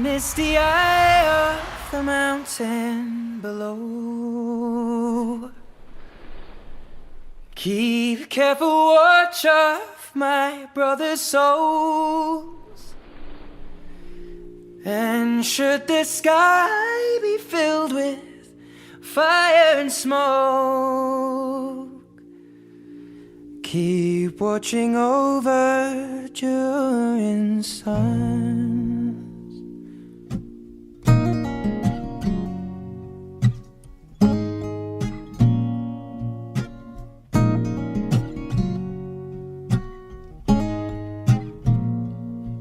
it's the eye of the mountain below. Keep careful watch of my brother's souls. And should the sky be filled with fire and smoke, keep watching over during suns.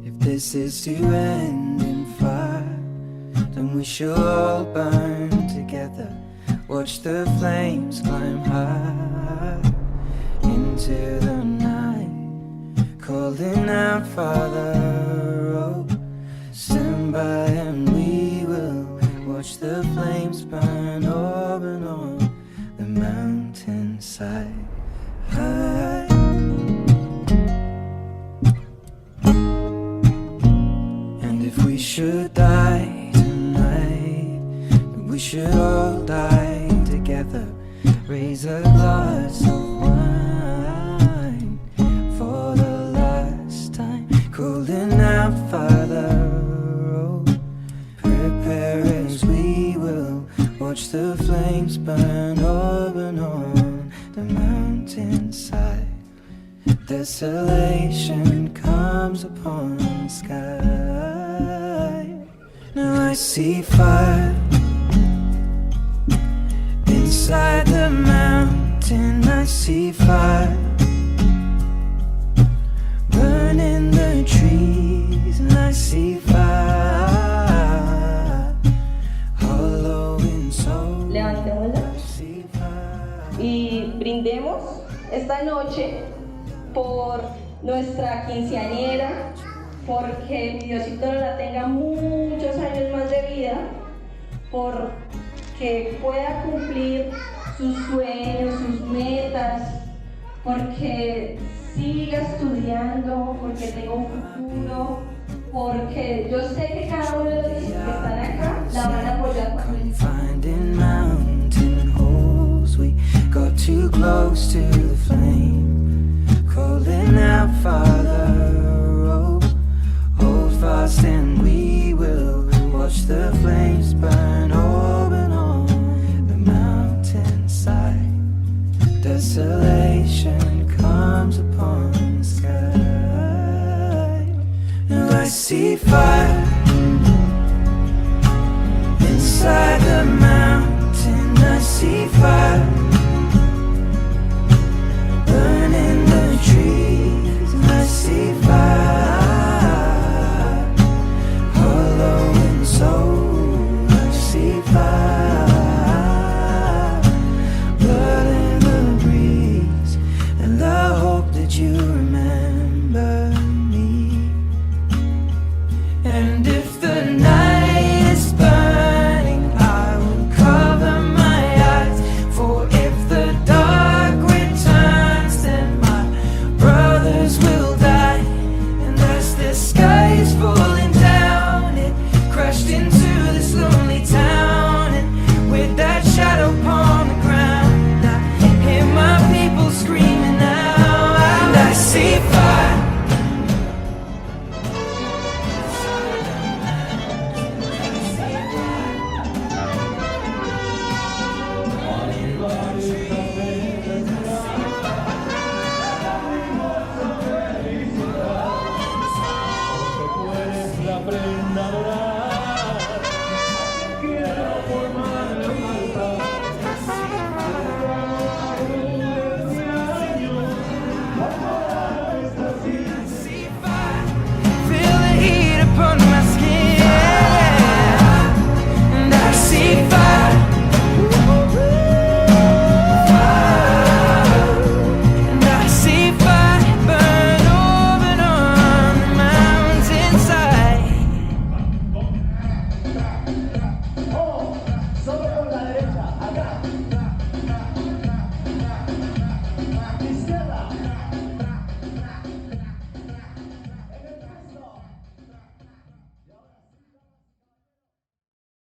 If this is to end in fire, then we shall all burn together. Watch the flames climb high into the night, calling out, Father, oh, stand by and we will watch the flames burn over and on the mountainside. High. And if we should die tonight, we should all die together. Raise a glass of wine for the last time, calling out, Father, oh, prepare as we will watch the flames burn over and on the mountainside. Desolation comes upon the sky. Now I see fire inside the mountain. I see fire burning the trees, and I see fire hollow in soul. Levantémosla y brindemos esta noche por nuestra quinceañera, porque mi Diosito la tenga muchos años más de vida, por que pueda cumplir sus sueños, sus metas, porque siga estudiando, porque tenga un futuro, porque yo sé que cada uno de los que están acá la van a apoyar. Finding mountain holes, we got too close to the flame, calling out, Father, oh, hold fast and we will watch the flames burn over and on the mountainside. Desolation comes upon the sky. Now I see fire inside the mountain. I see fire burning the trees, and I see fire hollow in soul. I see fire blood in the breeze, and I hope that you remember me. And if